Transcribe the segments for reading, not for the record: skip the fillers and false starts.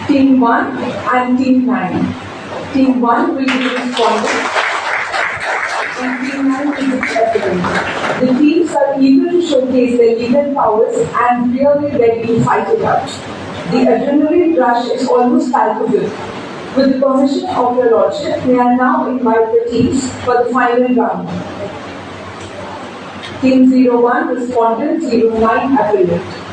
Team 1 and Team 9. Team 1 will be responding and Team 9 will be evidence. The teams are eager to showcase their legal powers and really ready to fight it out. The adrenaline rush is almost palpable. With the permission of your Lordship, may I now invite the teams for the final round. Team 01, respondent, 09, appellant.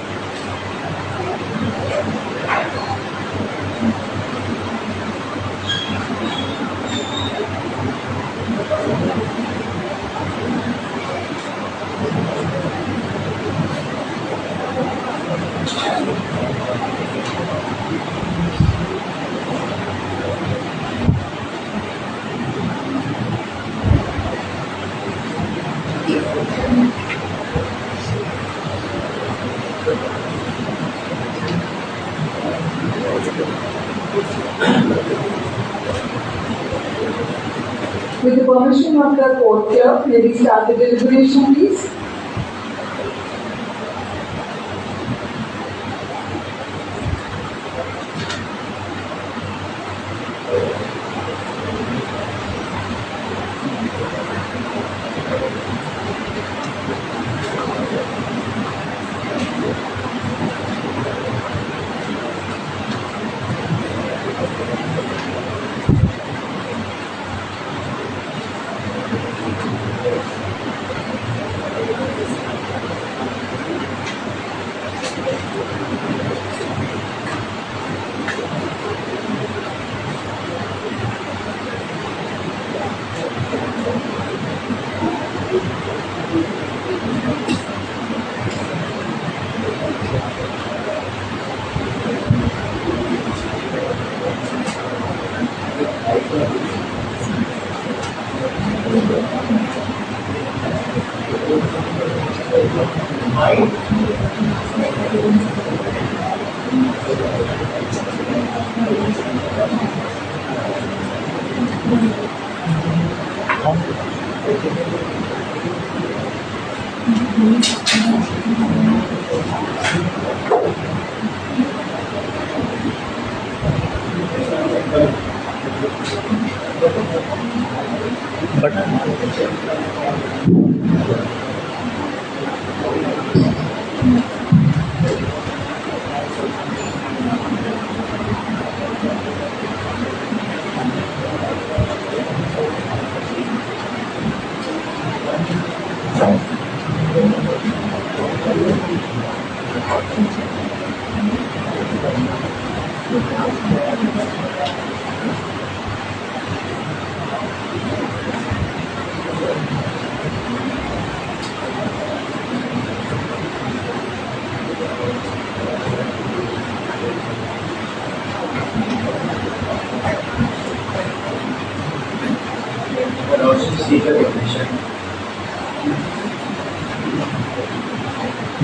With the permission of the court clerk, may we start the deliberation, please?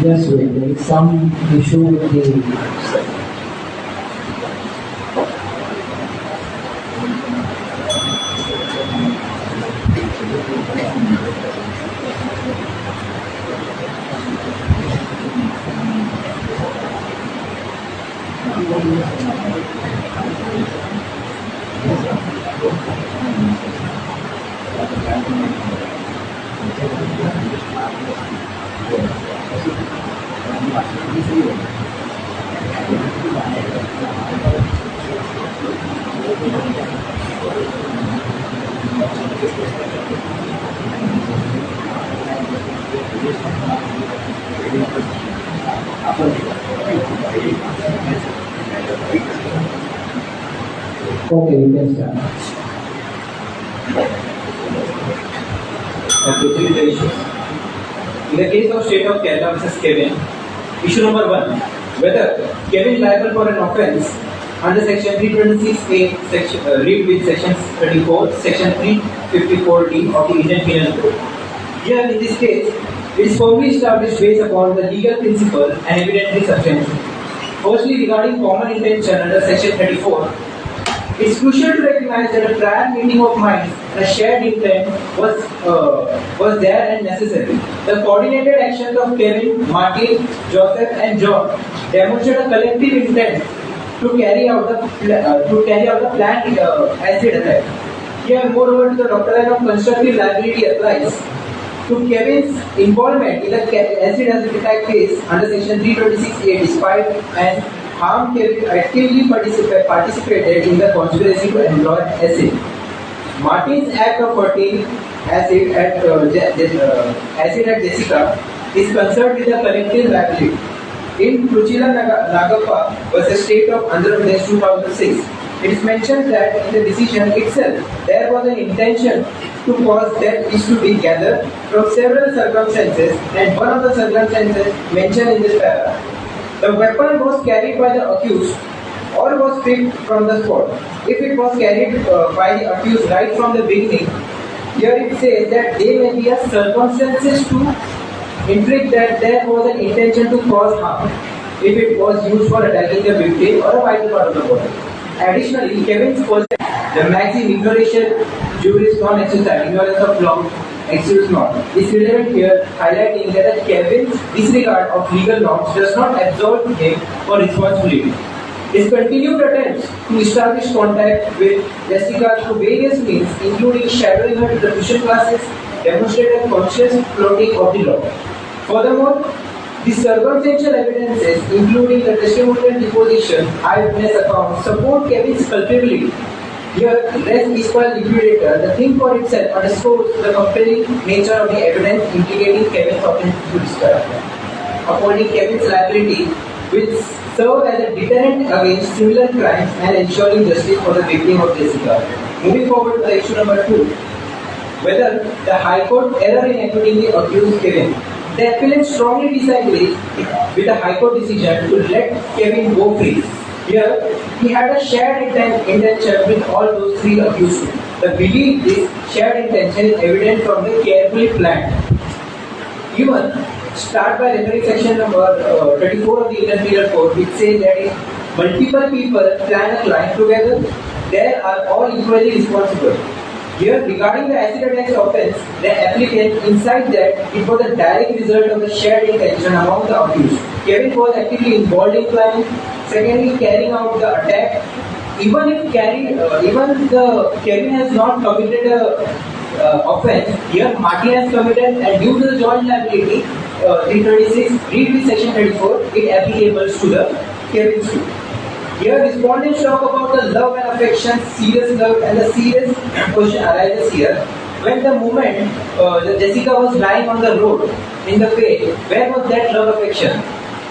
Yes, there is some issue with the Okay, you can start. Three issues. In the case of State of Kerala versus Kevin, issue number 1, whether Kevin liable for an offence under section 326A, read with section 34, section 354D of the Indian Penal Code. Here, in this case, it is firmly established based upon the legal principle and evidently substantial. Firstly, regarding common intention under section 34, it is crucial to recognize that a prior meeting of minds and a shared intent was there and necessary. The coordinated actions of Kevin, Martin, Joseph, and John demonstrate a collective intent to carry out the planned acid attack. Here, moreover, the doctrine of constructive liability applies to Kevin's involvement in the acid attack case under section 326A, despite and harm Kevin actively participated in the conspiracy to employ acid. Martin's act of hurting acid at Jessica is concerned with the collective liability. In Ruchila Nagappa versus State of Andhra Pradesh 2006, it is mentioned that in the decision itself there was an intention to cause death is to be gathered from several circumstances, and one of the circumstances mentioned in this paragraph. The weapon was carried by the accused or was picked from the spot. If it was carried by the accused right from the beginning, here it says that there may be a circumstances to indicate that there was an intention to cause harm if it was used for attacking the victim or a vital part of the body. Additionally, Kevin's possession, the maxim ignoration juris non exercise, ignorance of law, excuse not, is relevant here, highlighting that Kevin's disregard of legal norms does not absolve him for responsibility. His continued attempts to establish contact with Jessica through various means, including shadowing her to the tuition classes, demonstrated conscious flouting of the law. Furthermore, the circumstantial evidences, including the testimonial deposition, eyewitness accounts, support Kevin's culpability. Here, res equal liquidator, the thing for itself underscores the compelling nature of the evidence implicating Kevin's authenticity to discovery. Upholding Kevin's liability will serve as a deterrent against similar crimes and ensuring justice for the victim of Jessica. Moving forward to the issue number 2, whether the High Court error in acquitting the accused Kevin. The appellant strongly disagrees with the High Court decision to let Kevin go free. Here, he had a shared intention with all those three accused. The belief this shared intention is evident from the carefully planned. Even start by referring section number 34 of the Indian Penal Code, which says that if multiple people plan a crime together, they are all equally responsible. Here, regarding the acid attacks offence, the applicant incites that it was a direct result of the shared intention among the accused. Kevin was actively involved in planning. Secondly, carrying out the attack. Even Kevin has not committed a offence, here Martin has committed, and due to the joint liability, 326, read with section 34, it applicable to the Kevin's too. Here, respondents talk about the love and affection, serious love, and the serious question arises here. When the moment Jessica was lying on the road in the pain, where was that love affection?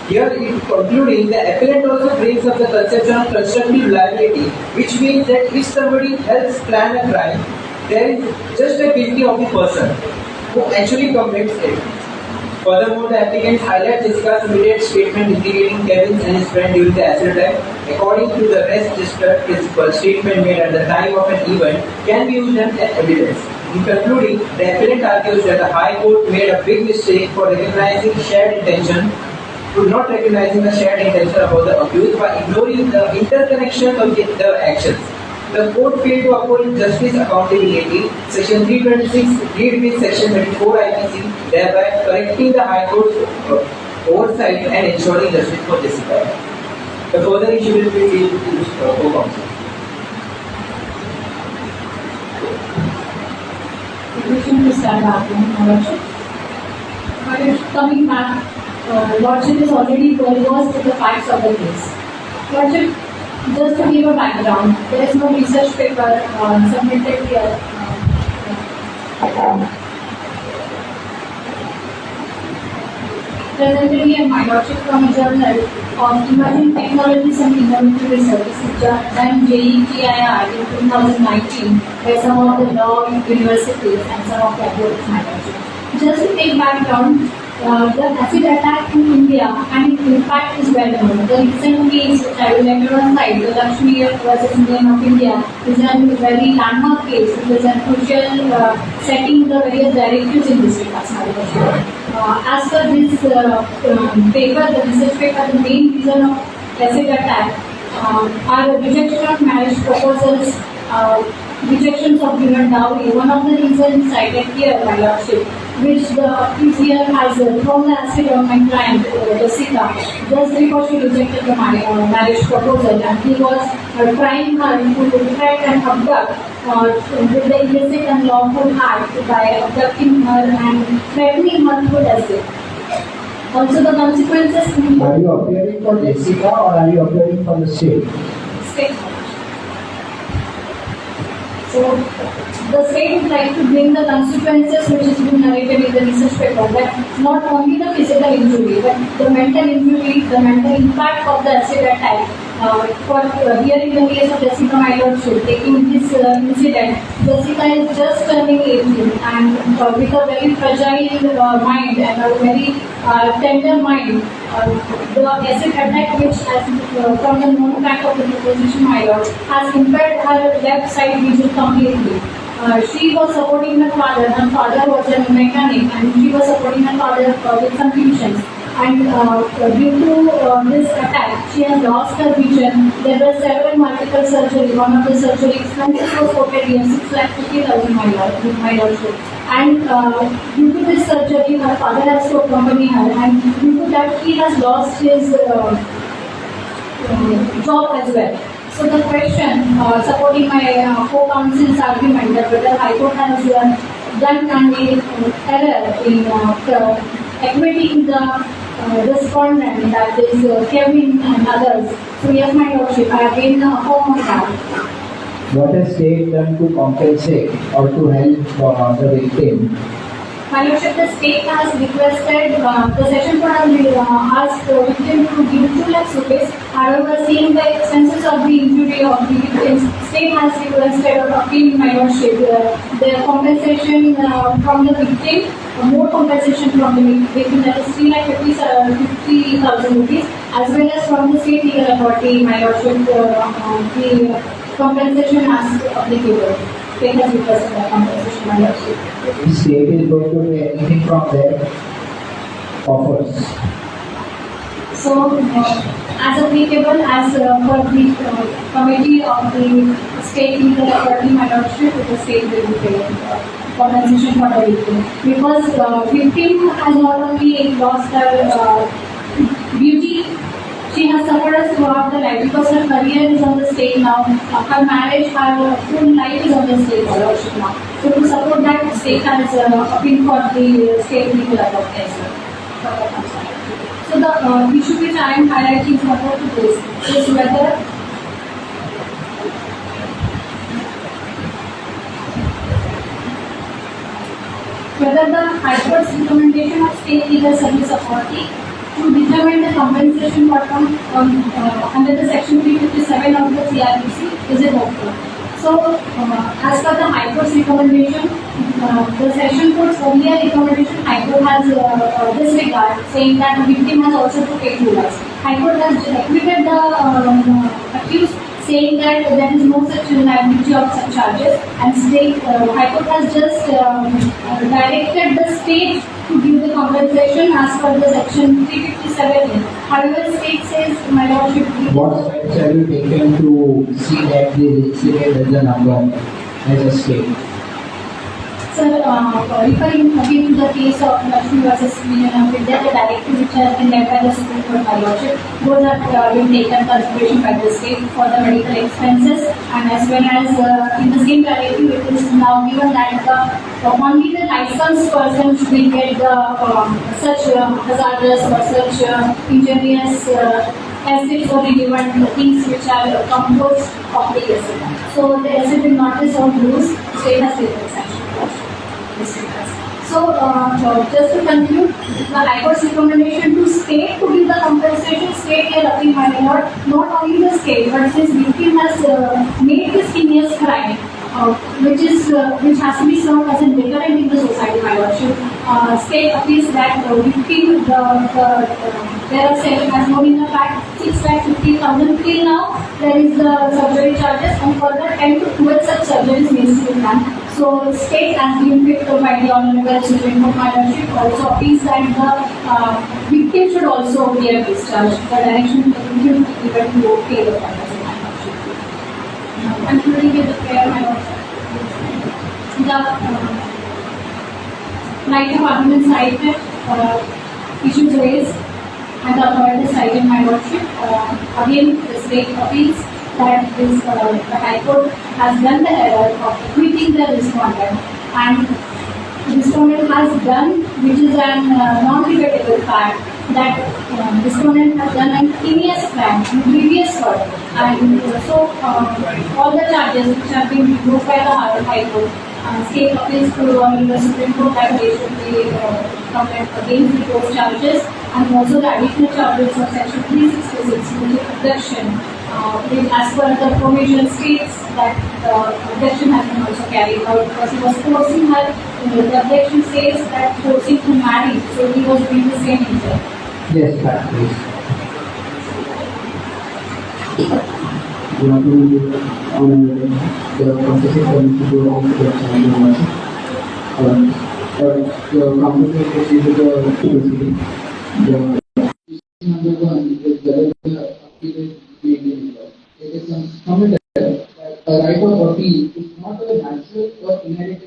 Here, concluding, the appellant also brings up the conception of constructive liability, which means that if somebody helps plan a crime, there is just a guilty of the person who actually commits it. Furthermore, the applicant highlights Jessica's immediate statement indicating Kevin and his friend during the acid attack. According to the rest district principle, statement made at the time of an event can be used as evidence. In concluding, the appellant argues that the High Court made a big mistake for recognizing shared intention, not recognizing the shared intention about the accused by ignoring the interconnection of the actions. The court failed to uphold justice accountability. Section 326 read with Section 24 IPC, thereby correcting the High Court's oversight and ensuring justice for Jessica. The further issue will be dealt with the co-counsel. Question to start Lordship. Coming back, Lordship is already well versed with the facts of the case. Lordship, just to give a background, there is no research paper submitted here. Presently, a my Lordship from a journal of Emerging Technologies and Innovative Research, done JETIR in 2019 by some of the law universities and some of the academics, my Lordship. Just to take background, the acid attack in India and its impact is well known. The recent case, which I will let on side, the Lakshmi versus Indian of India, is a very landmark case. It is a crucial setting the various directives in this regard. As per this paper, the research paper, the main reason of acid attack are the rejection of marriage proposals, rejections of given dowry. One of the reasons cited here, my Lordship, which the PCR has thrown the acid on my client, Jessica, just because she rejected the marriage proposal, and he was trying her to threat and abduct with the illicit and lawful act by abducting her and threatening her to death. Also, the consequences. Are you appearing for Jessica or are you appearing for the state? State. So, the state would like to bring the consequences which is being narrated in the research paper, that not only the physical injury, but the mental injury, the mental impact of the acid attack. Here in the case of Jessica, my Lordship, taking this incident, Jessica is just turning 18 and with a very fragile mind and a very tender mind. The acid attack, which has, from the known fact of the proposition, my Lord, has impaired her left side vision completely. She was supporting her father. Her father was a mechanic, and she was supporting her father with some tuitions. And due to this attack, she has lost her vision. There were several multiple surgeries. One of the surgery expenses was quoted here, 6,50,000, my Lordship. And due to this surgery, her father has to accompany her, and due to that, he has lost his job as well. So the question supporting my co-counsel's argument that whether High Court has done an error in equating the respondent, that is Kevin and others. So yes, my Lordship, I have been home on that. What has state done to compensate or to help the victim? My Lordship, the state has requested, the session court has asked the victim to give 2 lakhs rupees. However, seeing the expenses of the injury of the victim, state has requested or appealed, my Lordship, the compensation from the victim, more compensation from the victim, that is 3,50,000 rupees, as well as from the state legal authority, my Lordship, the compensation as applicable. State has requested the compensation, my Lordship. The state is going to do anything from their offers. So, as applicable as per the committee of the state legal authority, my Lordship, the state will be paying compensation for the victim. Because victim has not only lost her beauty, she has suffered throughout the life because her career is on the stake now. Her marriage, her full life is on the stake, my Lordship, now. So to support that, the state has appealed for the state legal authority as well. So the issue which I am highlighting further to this is whether the High Court's recommendation of State Legal Service Authority to determine the compensation bottom under the Section 357 of the CRPC is it okay? So, as per the High Court's recommendation, the Session Court's earlier recommendation, High Court has disregard, saying that the victim has also to pay 2 lakhs. High Court has acquitted the accused, saying that there is no such liability of such charges, and High Court has just directed the state to give the compensation as per the section 357. However, state says, my lordship, What steps have you taken to see that the incident as a number as a state? sir, referring again to the case of Lakshmi versus Union of India, the directive which has been led by the Supreme Court, my lordship, those have been taken consideration by the state for the medical expenses, and as well as in the same directive it is now given that only the licensed person should get the such hazardous or such injurious acids or relevant things which are composed of the acid. So the acid will not be so loose, state has taken sanction. So, just to conclude, the High Court's recommendation to state to give the compensation, state here appeal, my lord, not only the state, but since victim has made this heinous crime, which has to be served as a deterrent in the society, my lordship. State appeals that victim, there are seven, as known in the fact, 6,50,000 till now. There is the surgery charges, and further 10 to 12 such surgeries needs to be done. So, state has been picked by the Honorable Supreme Court, my lordship, also appeals that the victim should also be discharged. The direction to the victim to be given to pay the compensation, my lordship. Concluding with the prayer, my lordship. The right of argument cited, issues raised, and the authority cited, my lordship. Again, the state appeals that this, the High Court has done the error of acquitting the respondent, and the respondent has done, which is an non-debatable fact, that respondent has done an heinous crime in previous court, and so all the charges which have been removed by the High Court, state appeals to the Supreme Court that they should be complained against those charges, and also the additional charges of section 366, which is abduction. As per the provision states that the abduction has been also carried out because he was forcing her. The abduction says that forcing to marry, so he was doing the same injury. Yes, fact, please. You want to on the compensation committee to go on to the compensation procedure the proceeding. The number one is the appeal it is commented that a right of appeal is not a natural or inherent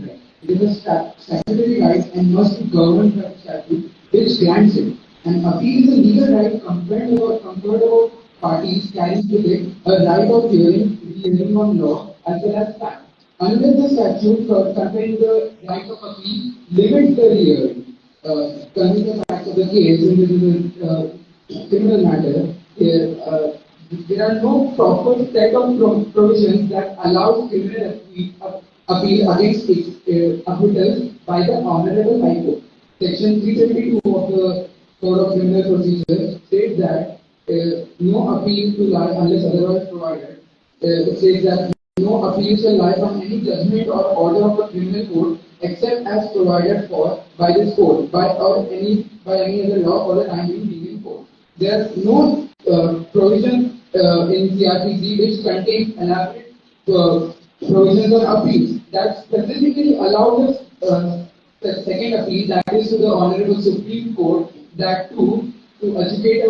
right. It is a statutory right and must be governed by the statute which grants it. An appeal is a legal right conferred over parties carrying with it a right of hearing on law as well as fact. Unless the statute contains the right of appeal limits the hearing, concerning the facts of the case in the criminal matter, there are no proper set of provisions that allows criminal appeal against acquittals by the Honorable High Court. Section 372 of the Code of Criminal Procedure states that no appeal to lie unless otherwise provided. It says that no appeal shall lie from any judgment or order of a criminal court except as provided for by this court by any other law or the time being in court. There are no provisions in CRPC which contain elaborate provisions on appeals that specifically allows us the second appeal, that is to the Honorable Supreme Court, that to educate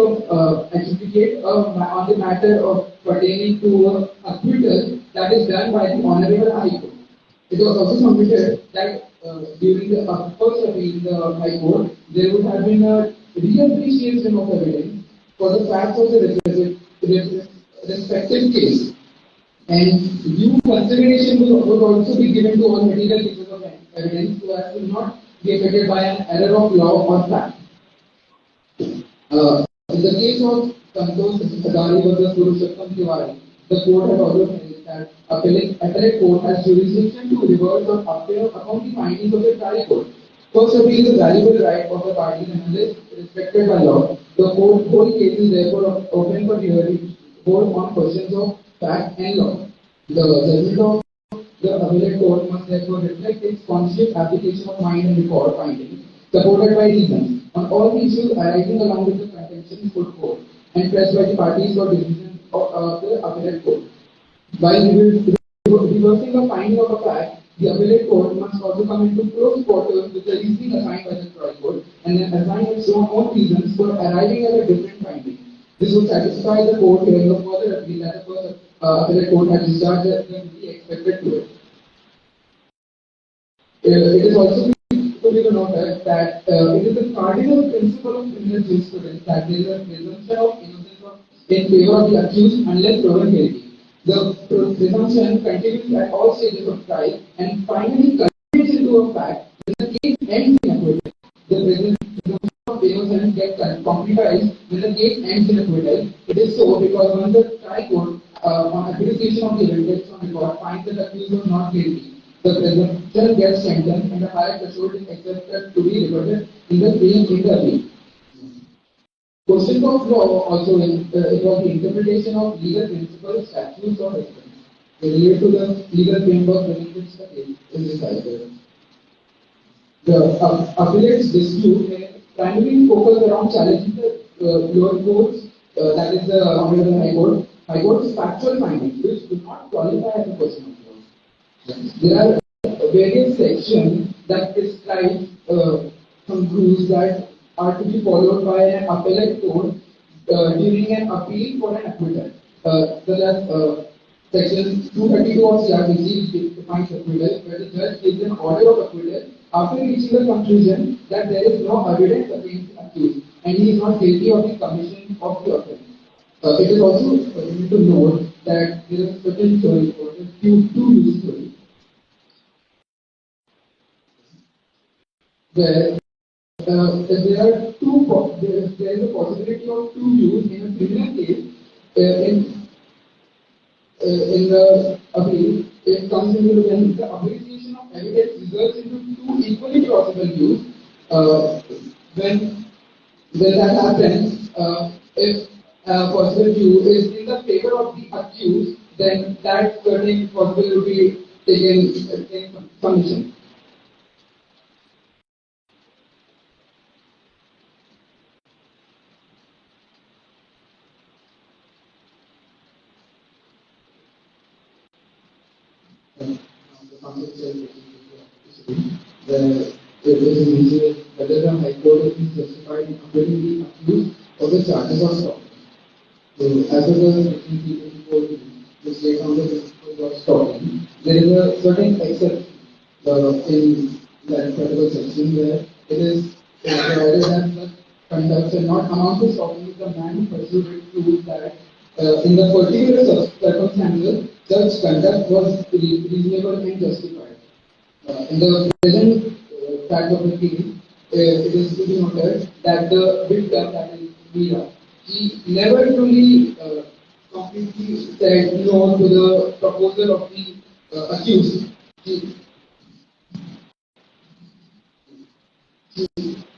on the matter of pertaining to acquittal that is done by the Honorable High Court. It was also submitted that during the first appeal in the High Court, there would have been a reappreciation of evidence for the facts of the respective case, and due consideration would also be given to all material pieces of evidence so as to not be affected by an error of law or fact. In the case of Santosh Adari versus Purushottam Tiwari, the court had also held that appellate court has jurisdiction to reverse or appeal upon the findings of the trial court. First appeal is a valuable right of the parties and unless respected by law, the whole case is therefore open for hearing both on questions of fact and law. The judgment of the appellate court must therefore reflect its conscious application of mind and record findings, supported by reasons on all the issues arising along with the contentions put forth and pressed by the parties for decision of the appellate court. While reversing a finding of a fact the appellate court must also come into close quarters with the reasoning assigned by the trial court and then assign its own reasons for arriving at a different finding. This would satisfy the court hearing a further appeal that the first appellate court has discharged the duty expected to it. It is also to be noted that it is the cardinal principle of criminal jurisprudence that there is a presumption of innocence in favor of the accused unless proven guilty. The presumption continues at all stages of trial and finally culminates into a fact when the case ends in acquittal. The presumption of innocence gets concretized when the case ends in acquittal. It is so because once the trial court, on application of the evidence on record, finds that the accused was not guilty, the presumption gets strengthened and the higher threshold is accepted to be reverted in the appeal. Question of law also it was the interpretation of legal principles, statutes, or doctrines. They relate to the legal framework within which the case is decided. The appellate's dispute may primarily focus around challenging the lower courts, that is the Honorable High Court's factual findings, which do not qualify as a question of law. There are various sections that prescribe some rules that are to be followed by an appellate court during an appeal for an acquittal. Such as section 232 of CRPC defines acquittal, where the judge gives an order of acquittal after reaching the conclusion that there is no evidence against the accused and he is not guilty of the commission of the offense. It is also need to note that there is a certain theory called the two-use theory, where there are there is a possibility of two views in a criminal case. In the appeal, it comes into when the appreciation of evidence results into two equally plausible views. When that happens, if a possible view is in the favor of the accused, then that certain possibility will be taken in submission. It is easy whether the High Court is justified in acquitting the accused of the charges of stalking. So, as per the 1984 the state on the principle of stalking, there is a certain exception in that particular section where it is provided that such conduct shall not amount to stalking if the man who pursued it proves that in the particular circumstances such conduct was reasonable and justified. In the present fact of the case, it is to be noted that the victim, that is Mira, he never truly completely said no to the proposal of the accused. He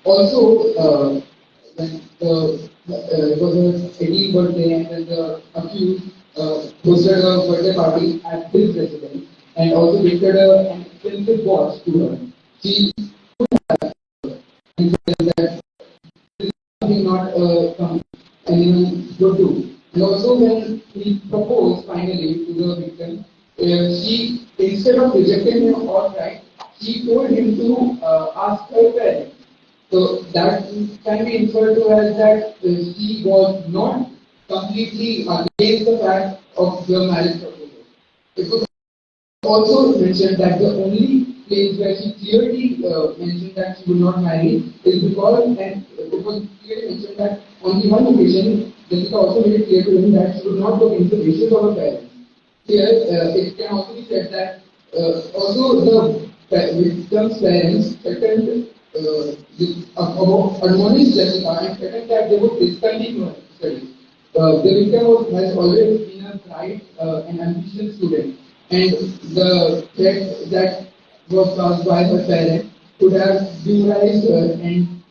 also, when it was a 18th birthday, and then the accused hosted a birthday party at his residence and also gifted an expensive watch to her. She said that this is something not anyone would do. And also, when he proposed finally to the victim, she, instead of rejecting him outright, she told him to ask her parents. So that can be inferred to as that she was not completely against the fact of the marriage proposal. It was also mentioned that the only place where she clearly mentioned that she would not marry is because, and it was clearly mentioned that on the one occasion, Jessica also made it clear to him that she would not go into the wishes of her parents. Here, it can also be said that also the victim's parents threatened admonished Jessica and threatened that they would discontinue her studies. The victim has always been a bright and ambitious student, and the threat that was caused by her parents could have demoralized her and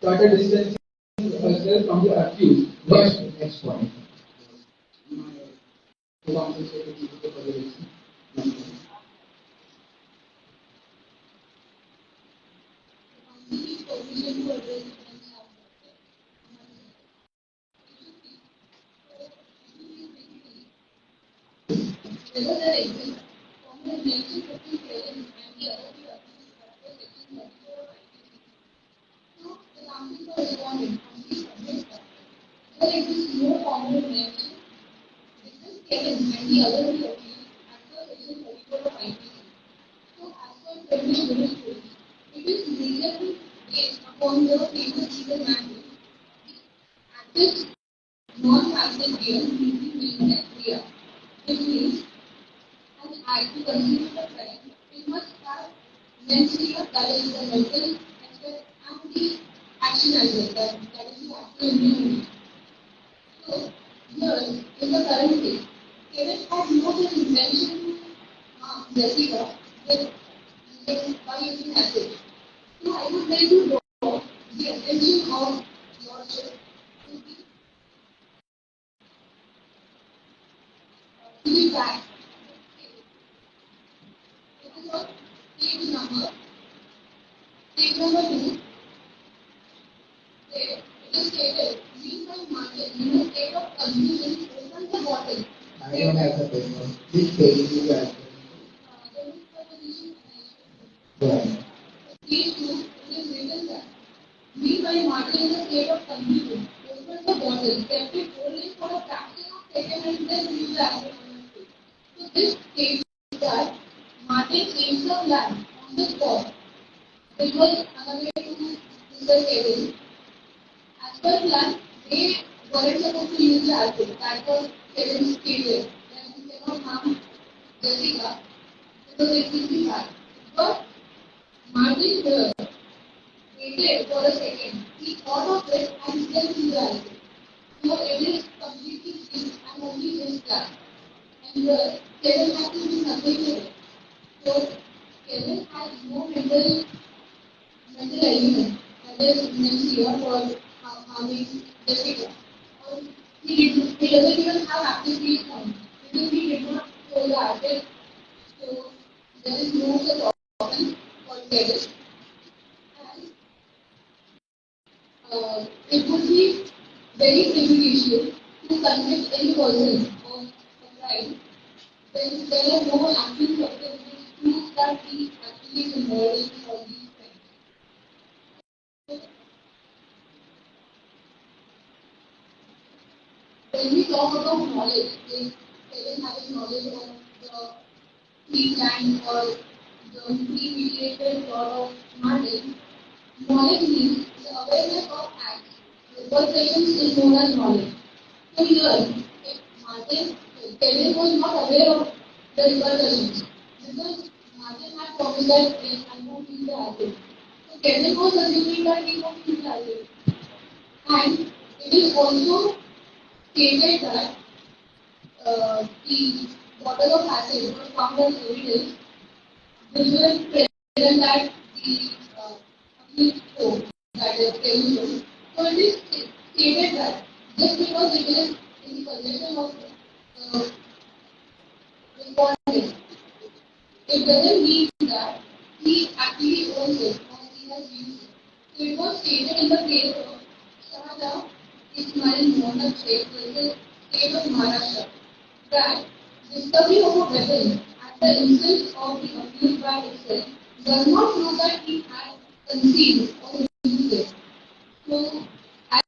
started distancing herself from the accused. Next point. mentioned between parents and the other two activities after section 34 of IPC. So, the council for responding on these subjects that there exists no formal mention between parents and the other two activities after section 34 of IPC. So, as per Federal British rules, it is legally based upon the famous legal mandate, active non-passive being means that we are, which means an act to constitute a crime, it must have mentally or that is the mental aspect and the action as well, that is the actual immunity. So, here, in the current case, parents have no such intention to harm Jessica by using acid. So, I would like to draw the attention of lordship to the fact it is on page number 2, there it is stated, means by market, in a state of confusion, open the bottle. I don't have the paper. Which page is that? There is the position Right. page 2, it is written that, means by market in a state of confusion, open the bottle, kept it only for a fraction of a second and then use the alcohol on the face. So this states that Martin changed the plan on the spot. It was another way to Mr. Kevin. As per plan, they weren't supposed to use the alcohol. That was Kevin's failure. That he cannot harm Jessica because it will be bad. But Martin here waited for a second. He thought of it and then used the alcohol. So it is completely changed and only his plan. And Kevin had to do nothing with it. So Kevin has no mental element that is sincere for harming Jessica. Or he doesn't even have active peace point because he did not throw the acid. So there is no such option for Kevin. And it would be very prejudicial to convict any person of a crime when there are no actions substance which proves that he actually is involved in all these crimes. When we talk about knowledge, like Kevin having knowledge of the pre-planned or the premeditated thought of Martin, knowledge means the awareness of acts. Repercussions is known as knowledge. So here, if Kevin was not aware of the repercussions because Martin had promised that yes, I won't use the acid. So Kevin was assuming that he won't use the acid. And it is also stated that the bottle of acid was found as evidence which was present at the accused home, that is Kevin's home. So it is stated that just because it is in the possession of respondent, it doesn't mean that he actually owns it or he has used it. So it was stated in the case of Shahada Ismail Mohammed Sheikh versus State of Maharashtra that discovery of a weapon at the instance of the accused by itself does not prove that he had conceived or used it. So,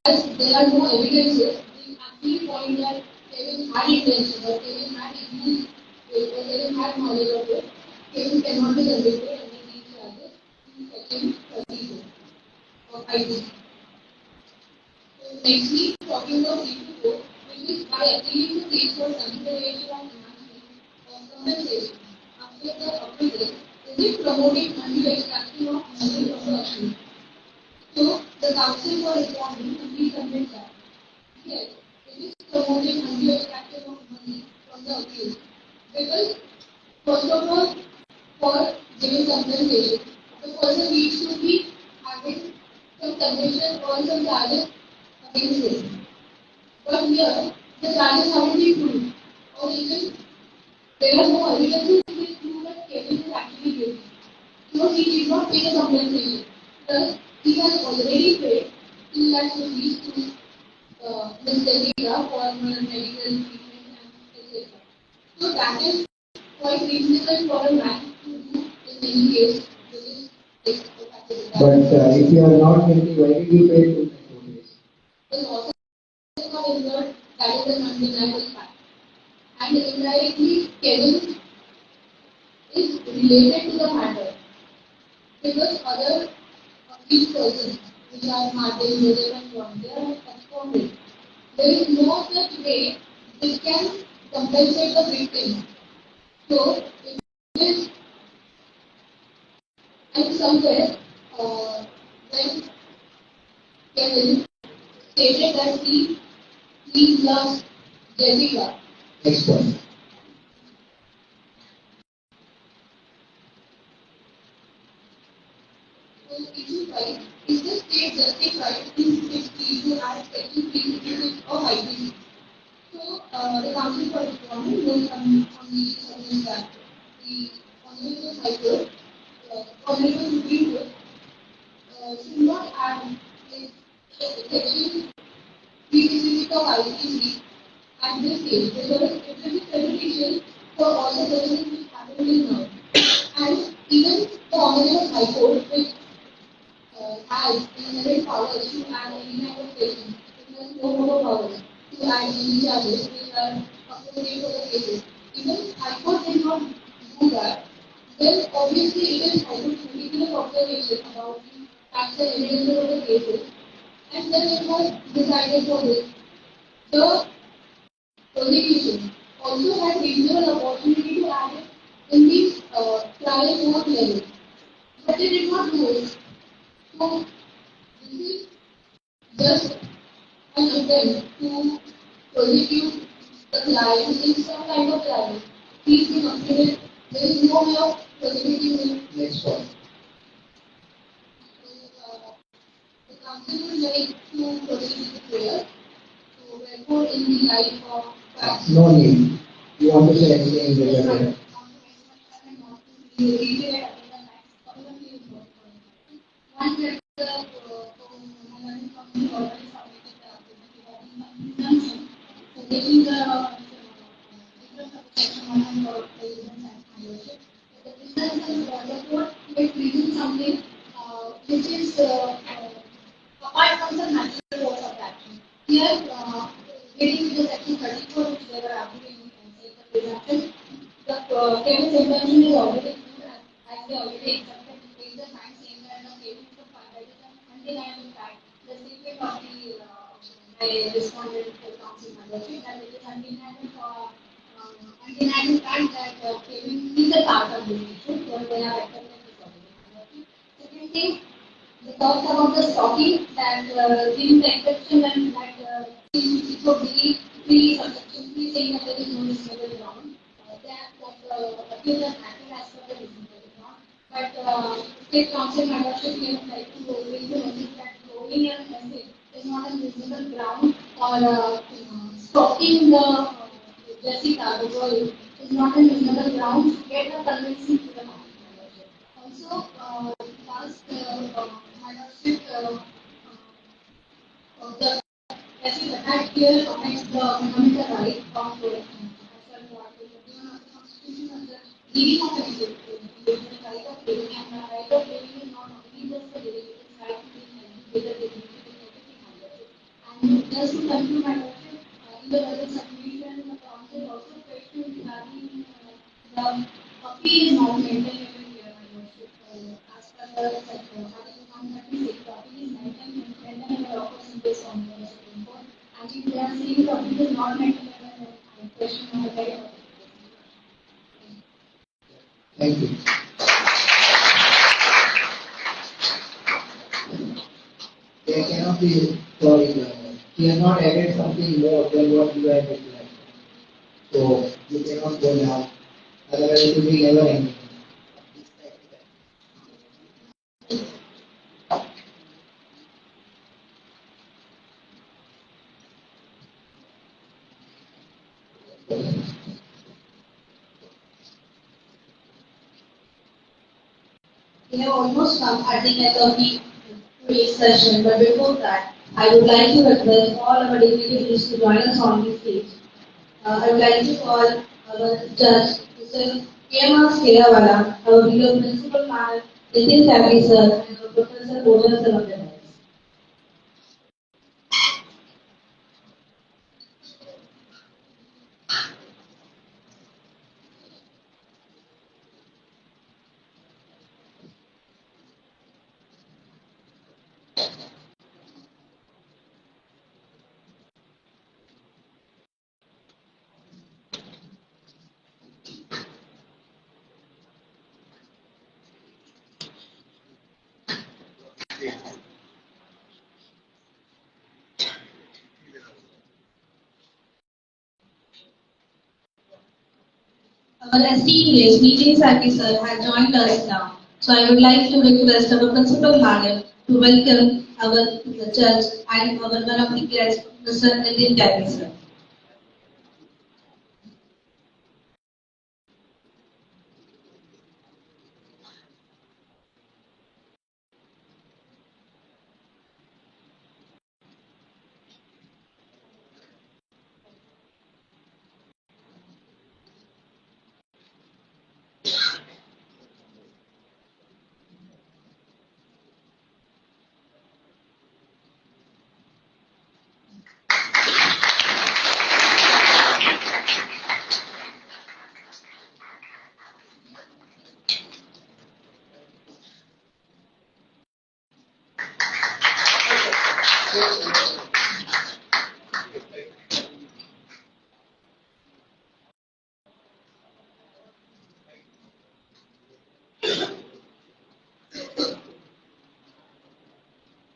as there are no evidences, we actually point that Kevin had intention or Kevin had used it or Kevin had knowledge of it. Kevin cannot be convicted under these charges in section 34 of IPC. So, nextly, talking about issue 4, which is by appealing to case for consideration and enhancement of compensation after the acquittal, is it promoting undue extraction of money from the accused? So, the council for responding to be convinced that yes, it is promoting undue extraction of money from the accused. Because, first of all, for giving compensation, the person needs to be having some conviction or some charges against him. But here, the charges haven't been proved, or even there are no evidences which prove that Kevin is actually guilty. So he did not pay the compensation. Thus, he has already paid 2 lakhs rupees to Ms. Jessica for her medical treatment and etc. So that is quite reasonable for a man to do in any case within this capacity. But if you are not guilty, why did you pay 2 days? The losses got injured, that is an undeniable fact. And indirectly, Kevin is related to the matter because other these persons, which are Martin, Joseph, and John, they are absconded. There is no such way which can compensate the victim. So, it is, and somewhere, when Kevin stated that he loves Jessica. Next one. So, issue 5 is the state justified in its plea to add section 366 of IPC. So, the Council for Respondent will come on the evidence that the Honorable High Court, Honorable Supreme Court, should not add this section 366 of IPC at this stage because it will be prejudicial for all the judgments which happen till now. And even the Honorable High Court, which has inherent powers to add any kind of section, it has no more powers to add any charges which are appropriate for the cases. Even High Court did not do that, then obviously it is High Court's particular observation about the facts and evidences of the cases, and then it was decided for this. The prosecution also had reasonable opportunity to add it in the trial court level, but they did not do it. So this is just an attempt to prosecute the client in some kind of trial. Please be considered there is no way of prosecuting him. Next one. So, the council would like to proceed with the prayer. So therefore, in the light of facts. No need. You want to say anything in Yes, the One that the already submitted the application so taking the difference of section 1 for president and membership. The business is therefore may present something which is apart from the natural course of action. Here, getting to the section 34, which they were applying the presumption, the Kevin's intention is already clear as they already accepted to take the fine saying that the Kevin is undeniable fact. The statement of the respondent to the council membership that it is undeniable fact that Kevin is a part of the issue, so they are accepted to the second thing, they talked about the stalking that giving the exception and that it could be free subsection 3 saying that there is no reasonable ground. That appears as acting as per the reasonable ground. But state council membership may like to raise the message that throwing a message is not a reasonable ground or stalking the Jessica, the girl, is not a reasonable ground to get a convincing to the council membership. Also, last membership the Jessica had clear comments the fundamental right of the Constitution of the leading of the right of living and the right of living is not only just the living, it is right to be educated, everything membership. And just to conclude my question, in the budget submission, the council also questioned regarding the appeal is not maintained every year membership. As per the Article 136, the appeal is maintained and the occurs in this on the Supreme Court. And if they are saying the appeal is not maintained, then I question on the right of it. Thank you. There cannot be, sorry, he has not added something more than what you have replied. So you cannot go now. Otherwise it will be never ending. We have almost come at the end of today's session, but before that, I would like to request all our dignitaries to join us on the stage. I would like to call our judge, Mr. K.M.R. Skerawala, our beloved Principal Madam Jitendra sir, and our Professor Wadala sir on the line. Our esteemed guest, meeting Saki sir, has joined us now. So I would like to request our principal madam to welcome our judge and our one of the guests, Mr. Anandraj sir.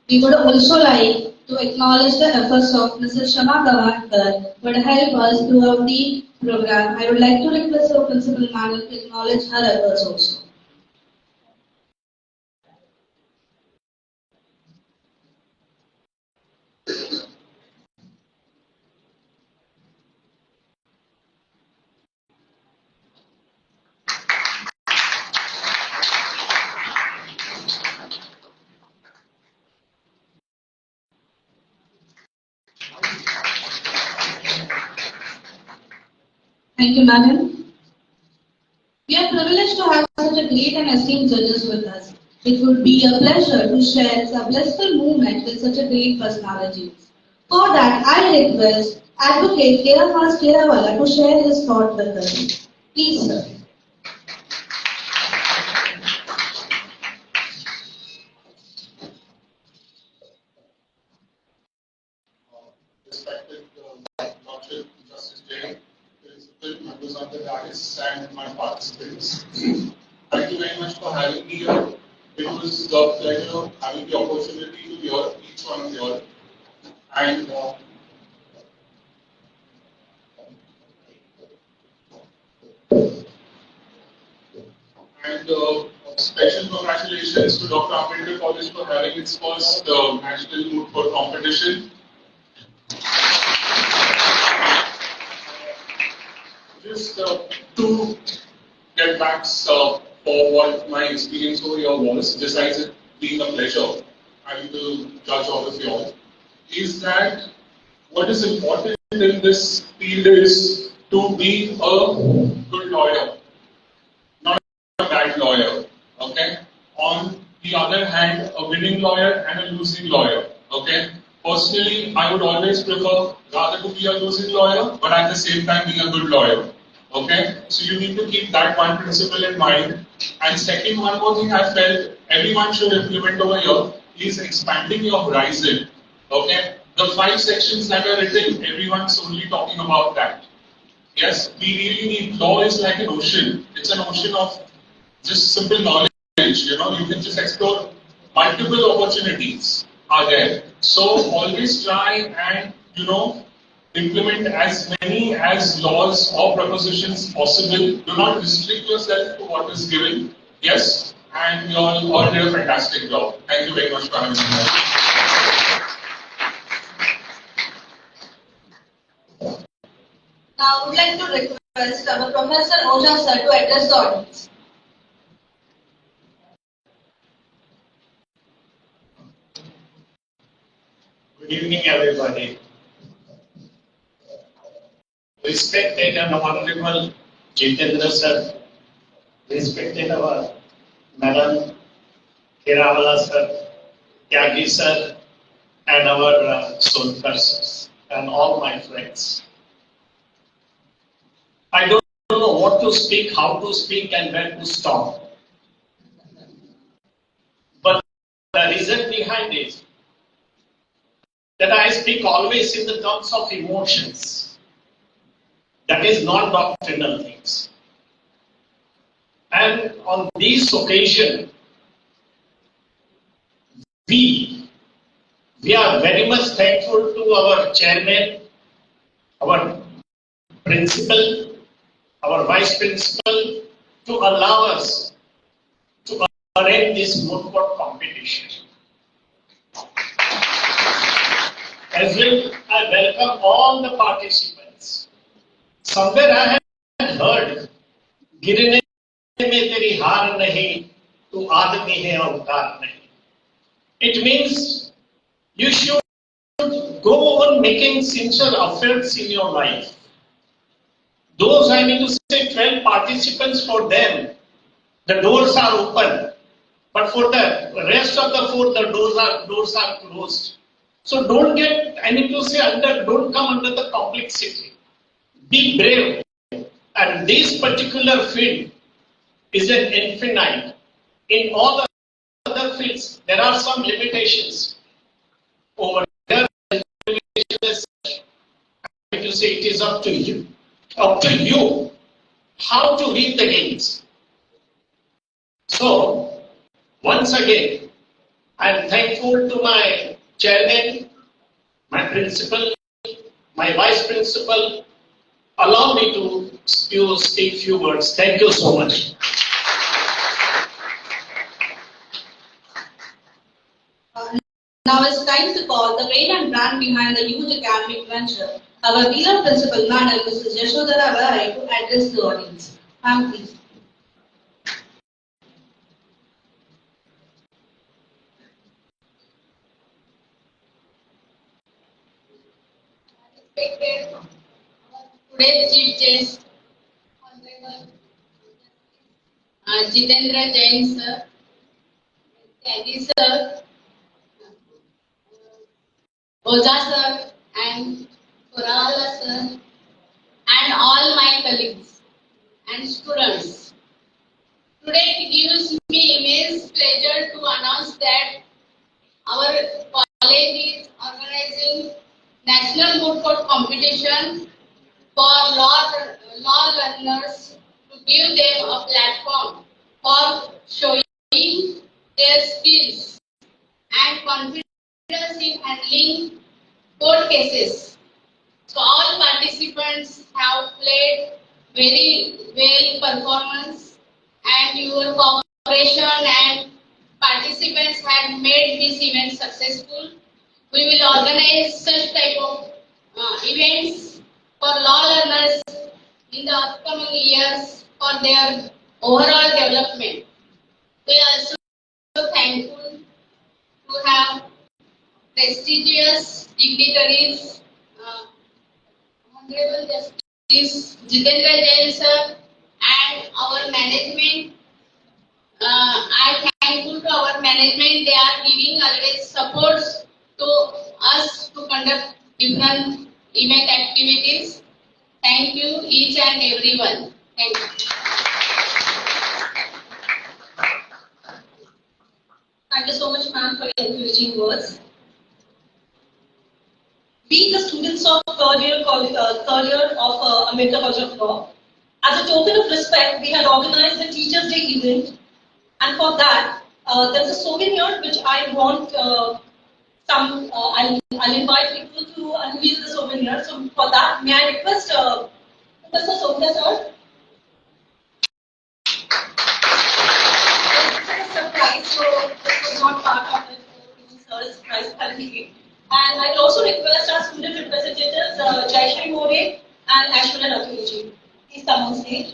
We would also like to acknowledge the efforts of Mrs. Shama Gavankar, who had helped us throughout the program. I would like to request our principal madam to acknowledge her efforts also. Thank you, madam. We are privileged to have such a great and esteemed judges with us. It would be a pleasure to share a blissful moment with such a great personality. For that, I request Advocate K.M.R. Skerawala to share his thought with us. Please, sir. Respected Lordship Justice Jain, principal members of the dais, and my participants. Thank you very much for having me here. It was a pleasure having the opportunity to hear each one of you all. And special congratulations to Dr. Ambedkar College for having its first national Moot for competition. Just two get backs for what my experience over here was, besides it being a pleasure having to judge all of you all, is that what is important in this field is to be a good lawyer, not a bad lawyer. Okay? On the other hand, a winning lawyer and a losing lawyer. Okay? Personally, I would always prefer rather to be a losing lawyer, but at the same time being a good lawyer. Okay? So you need to keep that one principle in mind. And second, one more thing I felt everyone should implement over here is expanding your horizon. Okay? The 5 sections that are written, everyone's only talking about that. Yes, we really need, law is like an ocean. It's an ocean of just simple knowledge. You know, you can just explore multiple opportunities are there. So always try and, implement as many as laws or propositions possible. Do not restrict yourself to what is given. Yes, and you all did a fantastic job. Thank you very much for having me. Now, I would like to request our Professor Oja sir to address the audience. Good evening, everybody. Respected and honorable Jitendra sir, respected our Madam Hirawala sir, Tyagi sir, and our Solkar sirs, and all my friends. I don't know what to speak, how to speak, and when to stop. But the reason behind it, that I speak always in the terms of emotions. That is not doctrinal things. And on this occasion, we are very much thankful to our chairman, our principal, our vice principal, to allow us to arrange this moot court competition. As well, I welcome all the participants. Somewhere I had heard, गिरने में तेरी हार नहीं, तू आदमी है अवतार नहीं. It means you should go on making sincere efforts in your life. Those, I mean to say, 12 participants, for them, the doors are open. But for the rest of the 4, the doors are closed. So don't get, I mean to say, don't come under the complexity. Be brave. And this particular field is an infinite. In all the other fields, there are some limitations. Over there, to say it is up to you. Up to you how to read the games. So, once again, I am thankful to my chairman, my principal, my vice principal. Allow me to speak few words. Thank you so much. Now it's time to call the brain and brand behind the huge academic venture, our dealer principal, Madam Mrs. Yashodhara Varai, to address the audience. Ma'am, please. Respected today's chief guest, Honorable Jitendra Jain sir, Tyagi sir, Oza sir, and Wadala sir, and all my colleagues and students. Today it gives me immense pleasure to announce that our college is organizing National Moot Court competition for law learners to give them a platform for showing their skills and confidence in handling court cases. So all participants have played very well performance, and your cooperation and participants have made this event successful. We will organize such type of events for law learners in the upcoming years for their overall development. We are also thankful to have prestigious dignitaries, Honorable Justice Jitendra Jain sir, and our management. I am thankful to our management. They are giving always supports to us to conduct different event activities. Thank you each and everyone. Thank you. Thank you so much, ma'am, for your encouraging words. We, the students of third year of Ambedkar College of Law, as a token of respect, we had organized the Teachers' Day event, and for that, there is a souvenir which I want I'll invite people to unveil the souvenir. So for that, may I request Mr. Sophia sir? This is a surprise, so this was not part of the sir's prize certificate. And I will also request our student representatives, Jaishri More and Ashwina Rathurji. Please come on stage.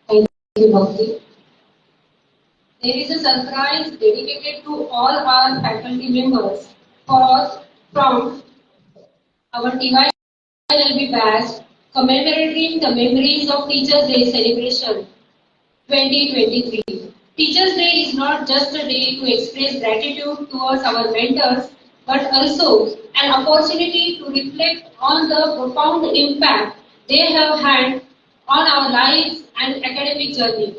Thank you, Bhakti. There is a surprise dedicated to all our faculty members from Our TY will be passed commemorating the memories of Teachers' Day celebration 2023. Teachers' Day is not just a day to express gratitude towards our mentors, but also an opportunity to reflect on the profound impact they have had on our lives and academic journey.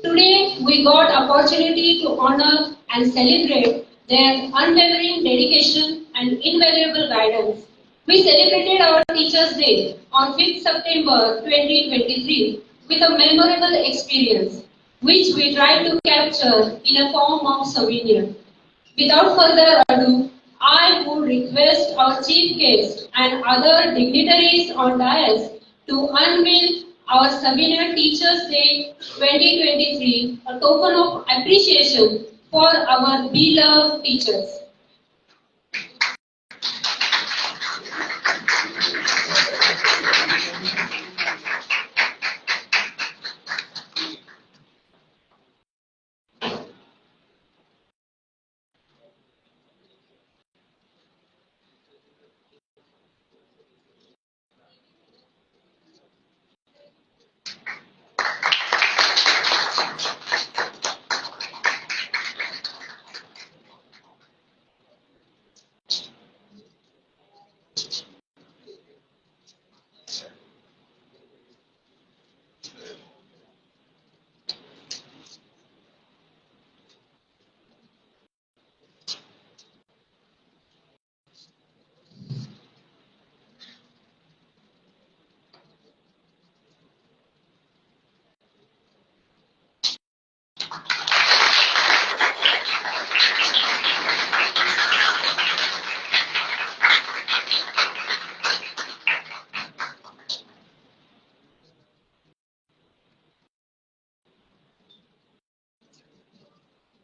Today, we got opportunity to honor and celebrate their unwavering dedication and invaluable guidance. We celebrated our Teachers' Day on 5th September 2023 with a memorable experience, which we tried to capture in a form of souvenir. Without further ado, I would request our chief guest and other dignitaries on dais to unveil our souvenir Teachers' Day 2023, a token of appreciation for our beloved teachers.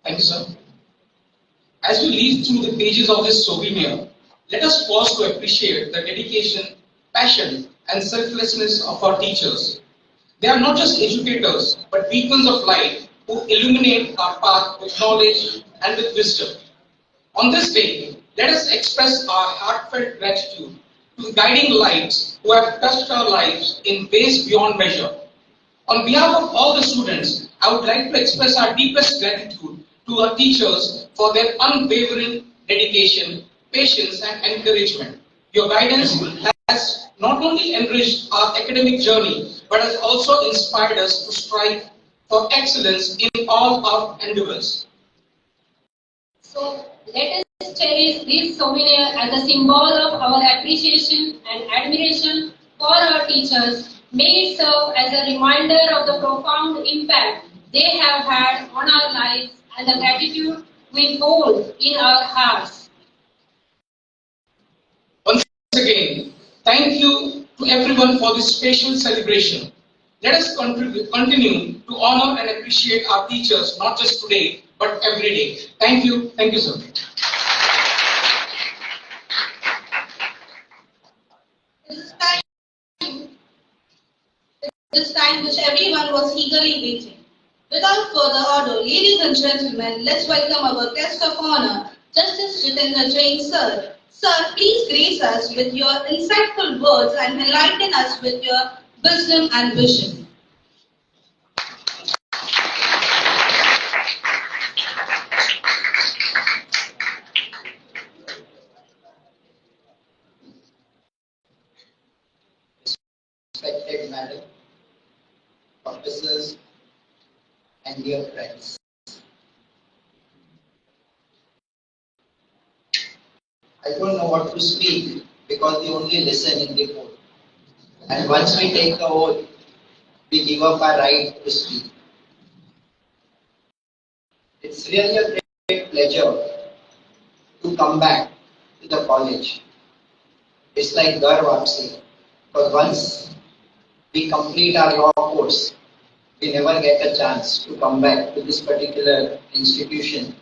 Thank you, sir. As we leaf through the pages of this souvenir, let us pause to appreciate the dedication, passion, and selflessness of our teachers. They are not just educators, but beacons of light who illuminate our path with knowledge and with wisdom. On this day, let us express our heartfelt gratitude to the guiding lights who have touched our lives in ways beyond measure. On behalf of all the students, I would like to express our deepest gratitude to our teachers for their unwavering dedication, patience, and encouragement. Your guidance has not only enriched our academic journey, but has also inspired us to strive for excellence in all our endeavors. So let us cherish this souvenir as a symbol of our appreciation and admiration for our teachers. May it serve as a reminder of the profound impact they have had on our lives and the gratitude we hold in our hearts. Once again, thank you to everyone for this special celebration. Let us continue to honor and appreciate our teachers, not just today, but every day. Thank you, sir. This time which everyone was eagerly waiting. Without further ado, ladies and gentlemen, let's welcome our guest of honor, Justice Jitendra Jain, sir. Sir, please grace us with your insightful words and enlighten us with your wisdom and vision. Respected Madam, officers, and dear friends. I don't know what to speak because we only listen in the court. And once we take the oath, we give up our right to speak. It's really a great pleasure to come back to the college. It's like Ghar Vapsi, because once we complete our law course, we never get a chance to come back to this particular institution.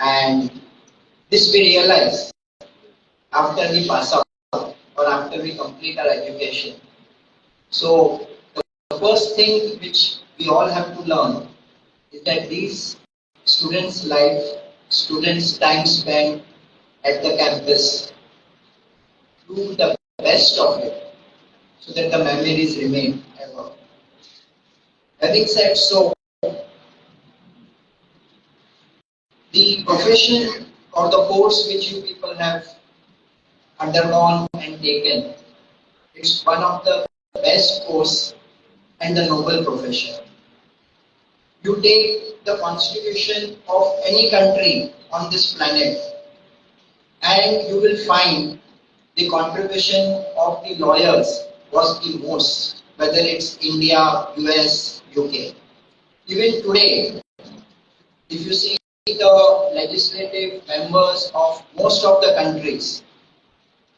And this we realize after we pass out or after we complete our education. So the first thing which we all have to learn is that these students' life, students' time spent at the campus do the best of it so that the memories remain ever. Having said so, the profession or the course which you people have undergone and taken, it's one of the best course and the noble profession. You take the constitution of any country on this planet and you will find the contribution of the lawyers was the most, whether it's India, US, UK. Even today, if you see the legislative members of most of the countries,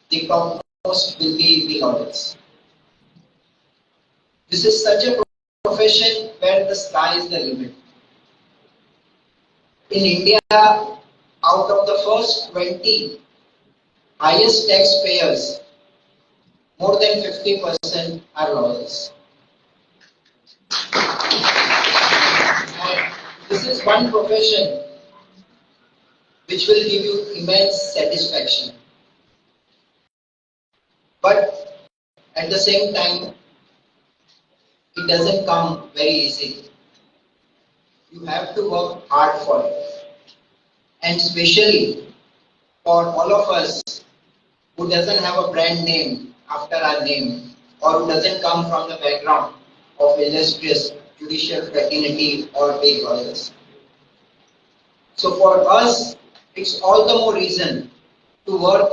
the topmost will be the lawyers. This is such a profession where the sky is the limit. In India, out of the first 20 highest taxpayers, more than 50% are lawyers. And this is one profession which will give you immense satisfaction. But at the same time, it doesn't come very easy. You have to work hard for it. And especially for all of us who doesn't have a brand name after our name or who doesn't come from the background of illustrious judicial fraternity or big lawyers. So for us, it's all the more reason to work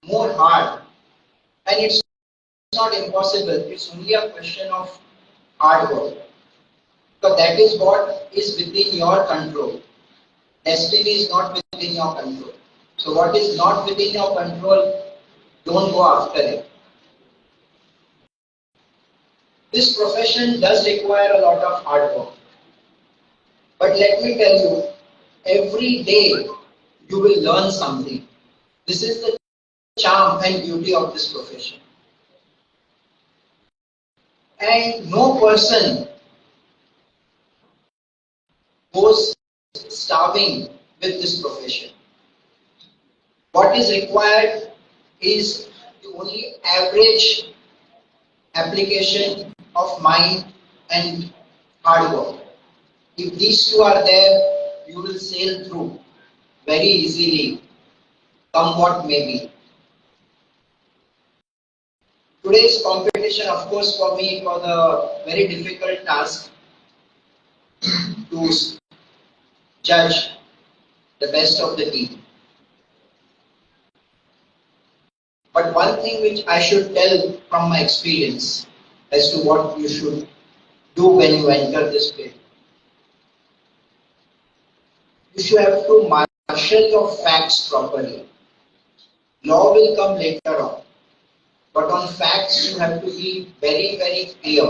more hard. And it's not impossible, it's only a question of hard work. So that is what is within your control. Destiny is not within your control. So what is not within your control, don't go after it. This profession does require a lot of hard work. But let me tell you, every day you will learn something. This is the charm and beauty of this profession. And no person goes starving with this profession. What is required is the only average application of mind and hard work. If these two are there, you will sail through very easily, come what may be. Today's competition, of course, for me, was a very difficult task to judge the best of the team. But one thing which I should tell from my experience as to what you should do when you enter this field. You should have to marshal your facts properly. Law will come later on. But on facts, you have to be very, very clear.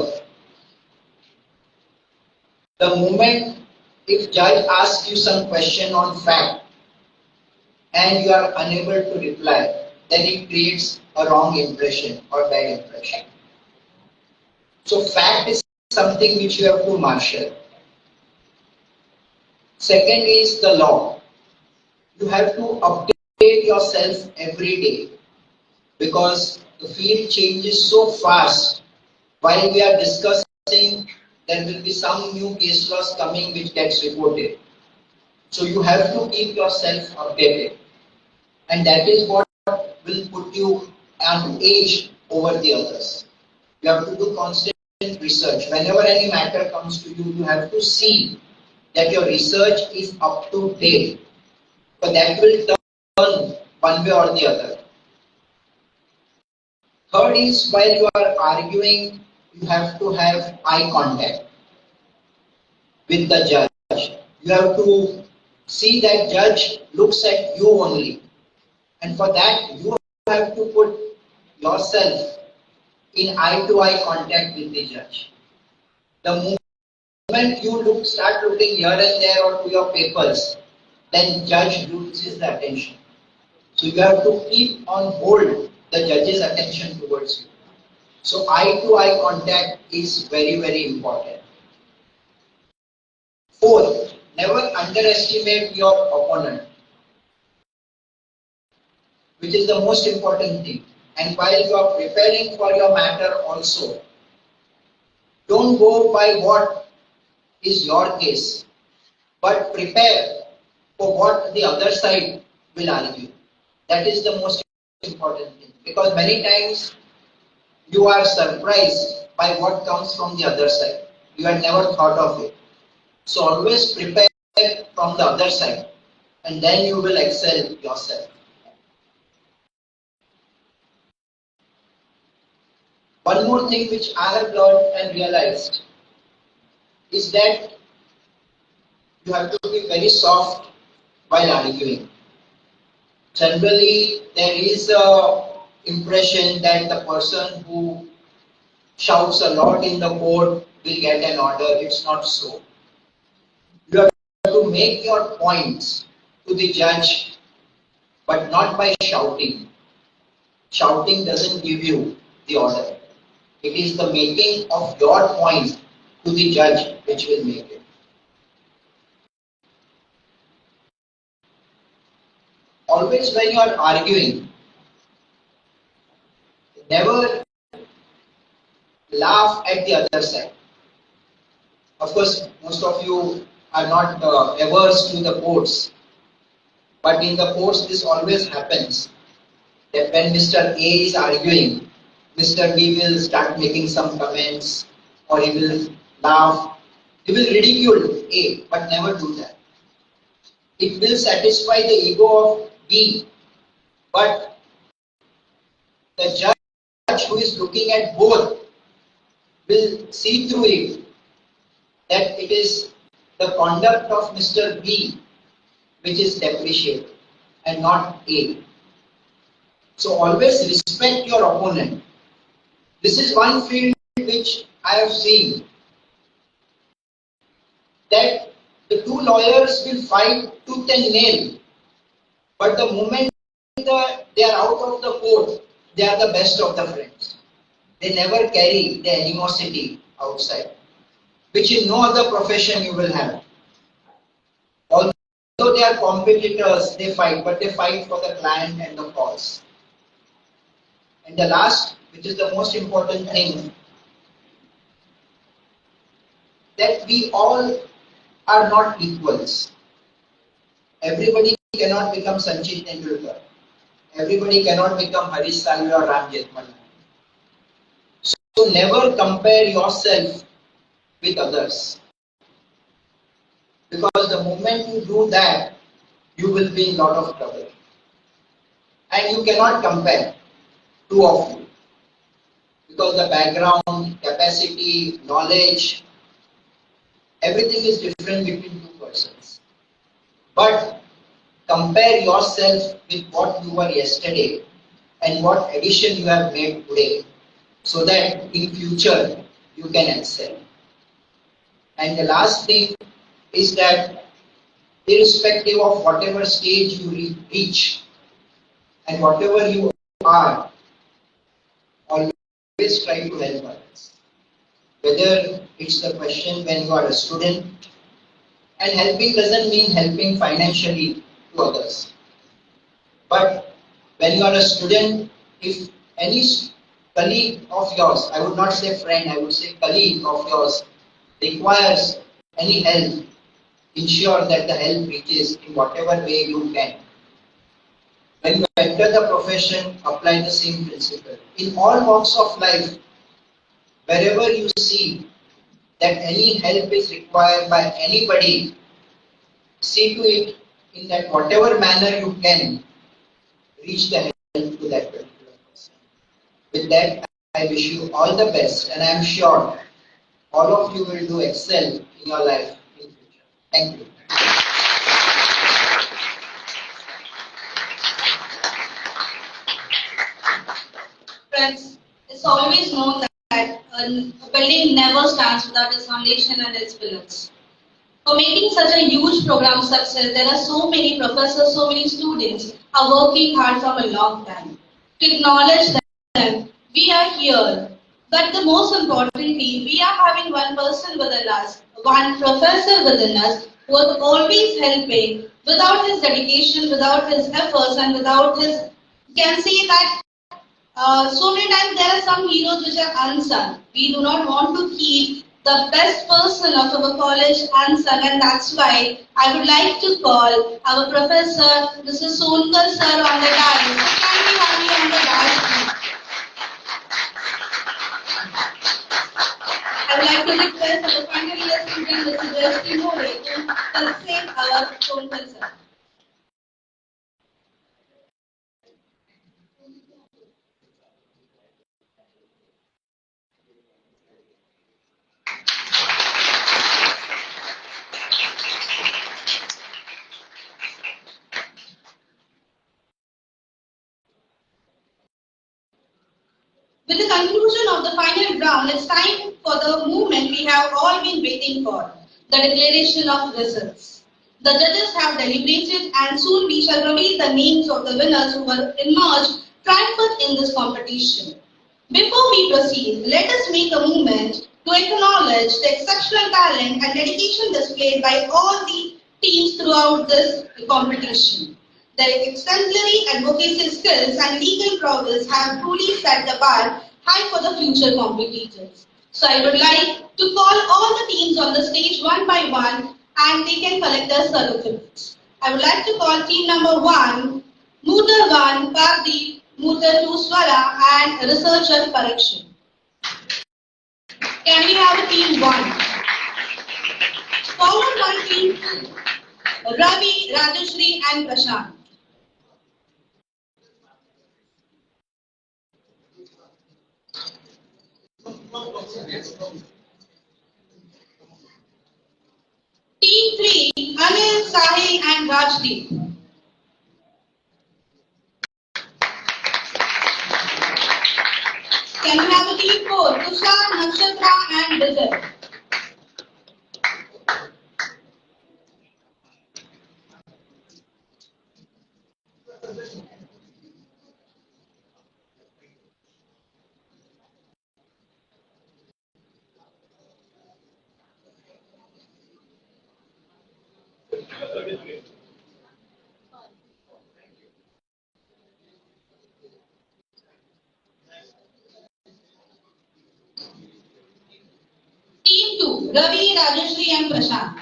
The moment if judge asks you some question on fact and you are unable to reply, then it creates a wrong impression or bad impression. So fact is something which you have to marshal. Second is the law. You have to update yourself every day because the field changes so fast. While we are discussing, there will be some new case laws coming which gets reported. So you have to keep yourself updated. And that is what will put you on edge over the others. You have to do constant research. Whenever any matter comes to you, you have to see that your research is up to date. But that will turn one way or the other. Third is while you are arguing, you have to have eye contact with the judge. You have to see that judge looks at you only. And for that, you have to put yourself in eye-to-eye contact with the judge. The moment you start looking here and there or to your papers, then judge loses the attention. So you have to keep on hold the judge's attention towards you. So eye-to-eye contact is very, very important. Fourth, never underestimate your opponent, which is the most important thing. And while you are preparing for your matter also, don't go by what is your case, but prepare for what the other side will argue. That is the most important thing, because many times you are surprised by what comes from the other side. You had never thought of it. So always prepare from the other side, and then you will excel yourself. One more thing which I have learned and realized is that you have to be very soft while arguing. Generally, there is a impression that the person who shouts a lot in the court will get an order. It's not so. You have to make your points to the judge, but not by shouting. Shouting doesn't give you the order. It is the making of your point to the judge which will make it. Always when you are arguing, never laugh at the other side. Of course, most of you are not averse to the courts, but in the courts this always happens, that when Mr. A is arguing, Mr. B will start making some comments, or he will laugh, he will ridicule A, but never do that. It will satisfy the ego of B, but the judge who is looking at both will see through it that it is the conduct of Mr. B which is depreciated and not A. So always respect your opponent. This is one field which I have seen, that the two lawyers will fight tooth and nail, but the moment they are out of the court, they are the best of the friends. They never carry the animosity outside, which in no other profession you will have. Although they are competitors, they fight, but they fight for the client and the cause. And the last, which is the most important thing, that we all are not equals. Everybody cannot become Sachin Tendulkar. Everybody cannot become Harish Salve or Ram Jethmalani. So never compare yourself with others. Because the moment you do that, you will be in a lot of trouble. And you cannot compare two of you. Because the background, capacity, knowledge, everything is different between two persons. But compare yourself with what you were yesterday and what addition you have made today, so that in future you can excel. And the last thing is that irrespective of whatever stage you reach and whatever you are, always try to help others. Whether it's the question when you are a student, and helping doesn't mean helping financially to others. But when you are a student, if any colleague of yours, I would not say friend, I would say colleague of yours, requires any help, ensure that the help reaches in whatever way you can. When you enter the profession, apply the same principle. In all walks of life, wherever you see that any help is required by anybody, see to it in that whatever manner you can, reach the help to that particular person. With that, I wish you all the best, and I am sure all of you will do excel in your life in future. Thank you. Friends, it's always known that a building never stands without its foundation and its pillars. For making such a huge program success, there are so many professors, so many students are working hard from a long time. To acknowledge them, we are here. But the most importantly, we are having one person within us, one professor within us, who is always helping. Without his dedication, without his efforts, and without his, you can say that So many times there are some heroes which are unsung. We do not want to keep the best person of our college unsung, and that's why I would like to call our professor, Mr. Sonkar sir, on the dais. So can we have you on the dais, please? I would like to request our final year student, Mr. Jyoti More, to consent our Sonkar sir. With the conclusion of the final round, it's time for the movement we have all been waiting for, the declaration of results. The judges have deliberated and soon we shall reveal the names of the winners who were emerged triumphant in this competition. Before we proceed, let us make a movement to acknowledge the exceptional talent and dedication displayed by all the teams throughout this competition. Their exemplary advocacy skills and legal prowess have truly set the bar high for the future competitors. So I would like to call all the teams on the stage one by one and they can collect their certificates. I would like to call team number 1, Mooter 1, Pardeep, Mooter 2, Swara and Researcher Correction. Can we have a team 1? Followed by team 2, Ravi, Rajeshri and Prashant. Team 3, Anil, Sahil and Rajdeep. Can we have a team 4, Tushar, Nakshatra and Vijay. Team 2, Ravi, Rajeshri and Prashant.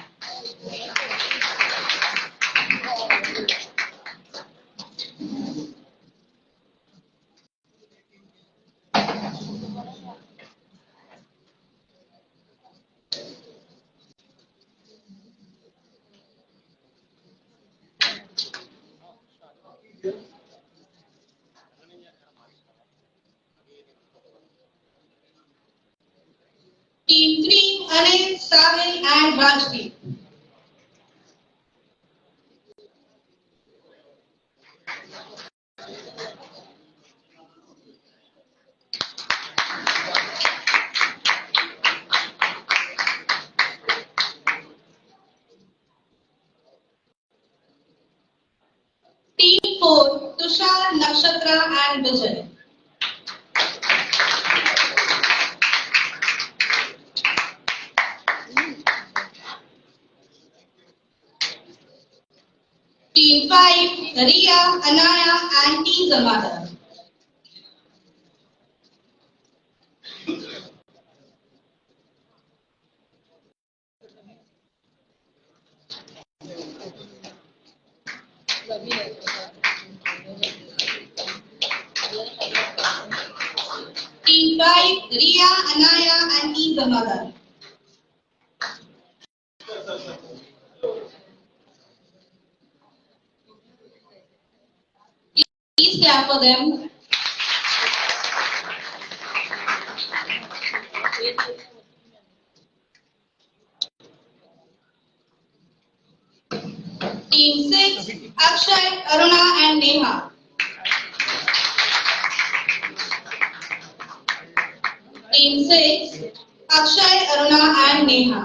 Team 3, Anil, Sahil and Rajdeep. Team 4, Tushar, Nakshatra and Vijay. Team 5, Ria, Anaya and T. Zamadar. Team 5, Ria, Anaya and T. Zamadar. Please clap for them. Team 6, Akshay, Aruna and Neha. Team 6, Akshay, Aruna and Neha.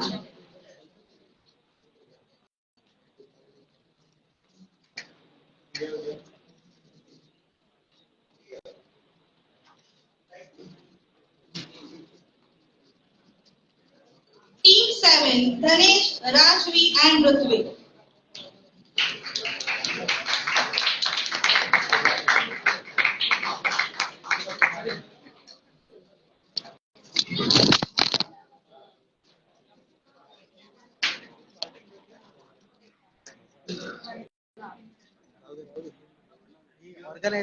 Team 7, Dhanesh, Rajvi and Rutvik. Team 7,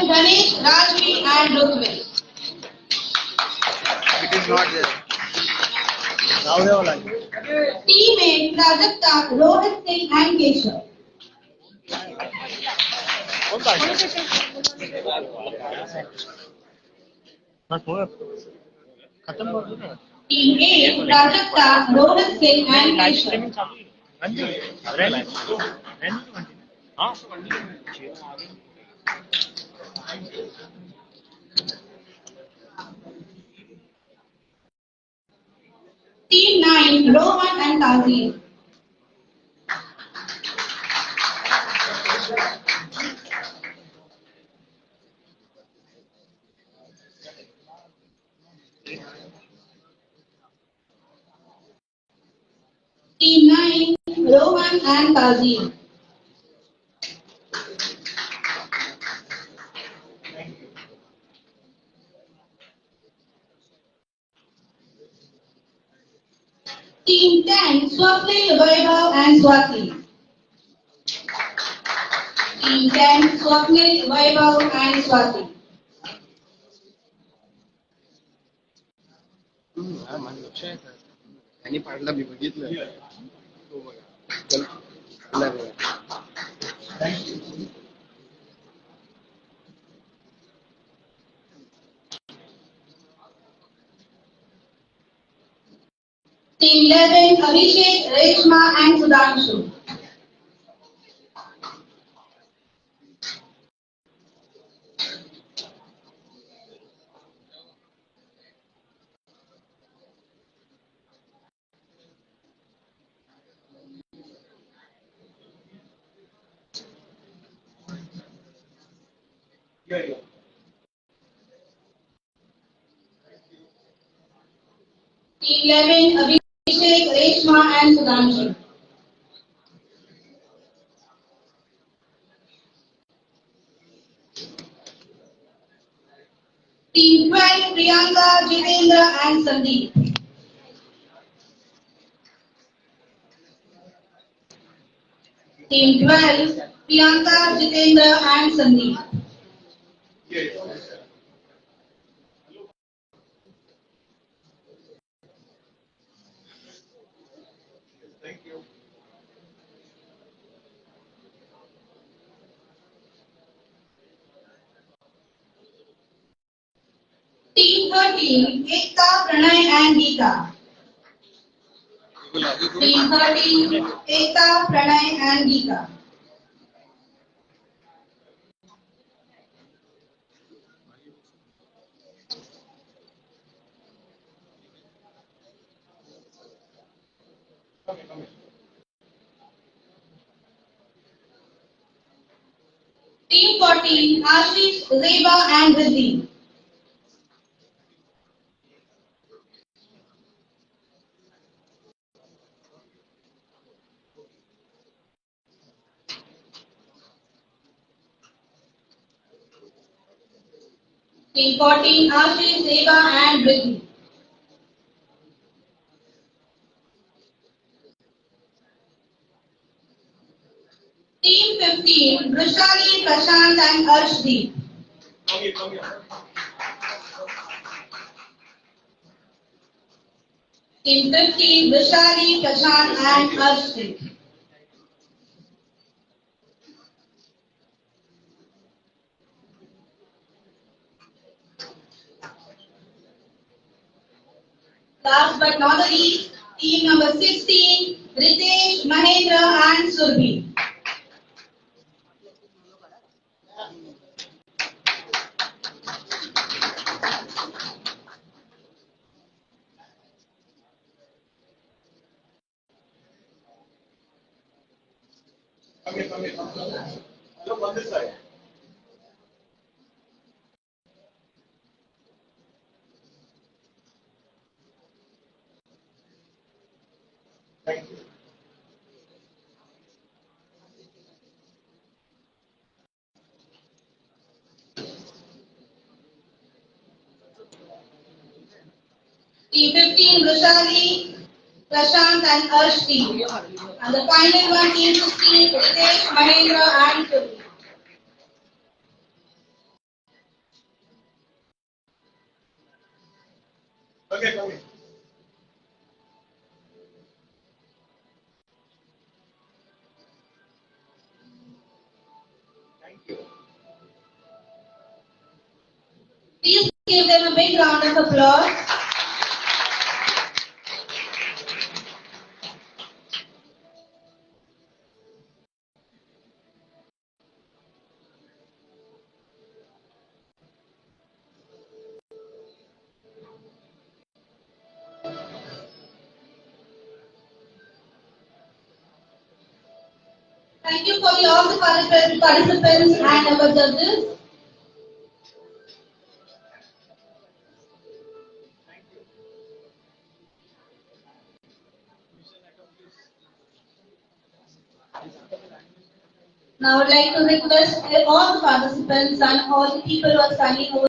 Ganesh, Rajvi and Rutvik. Team 8, Prajakta, Rohit Singh and Keshav. Team 8, Prajakta, Rohit Singh and Keshav. Team 9, Rohan and Tazeen. Team 9, Rohan and Tazeen. Team 10, Swapnil, Vaibhav and Swati. Team 10, Swapnil, Vaibhav and Swati. Team 11, Abhishek, Reshma and Sudhanshu. Team 11, Abhishek, Reshma and Sudhanshu. Team 12, Priyanka, Jitendra and Sandeep. Team 12, Priyanka, Jitendra and Sandeep. Team 13, Ekta, Pranay and Geeta. Team 13, Ekta, Pranay and Geeta. Team 14, Ashish, Zeba and Riddhi. Team 14, Ashish, Zeba and Riddhi. Team 15, Vishali, Prashant and Arshdeep. Team 15, Vishali, Prashant and Arshdeep. Last but not the least, team number 16, Ritesh, Mahendra and Surbhi. Team 15, Vishali, Prashant and Arsh team. And the final one, team 16, Ritesh, Mahendra and Surbhi. Okay, come here. Thank you. Please give them a big round of applause. Thank you for all the participants and our judges. Now I would like to request all the participants and all the people who are standing over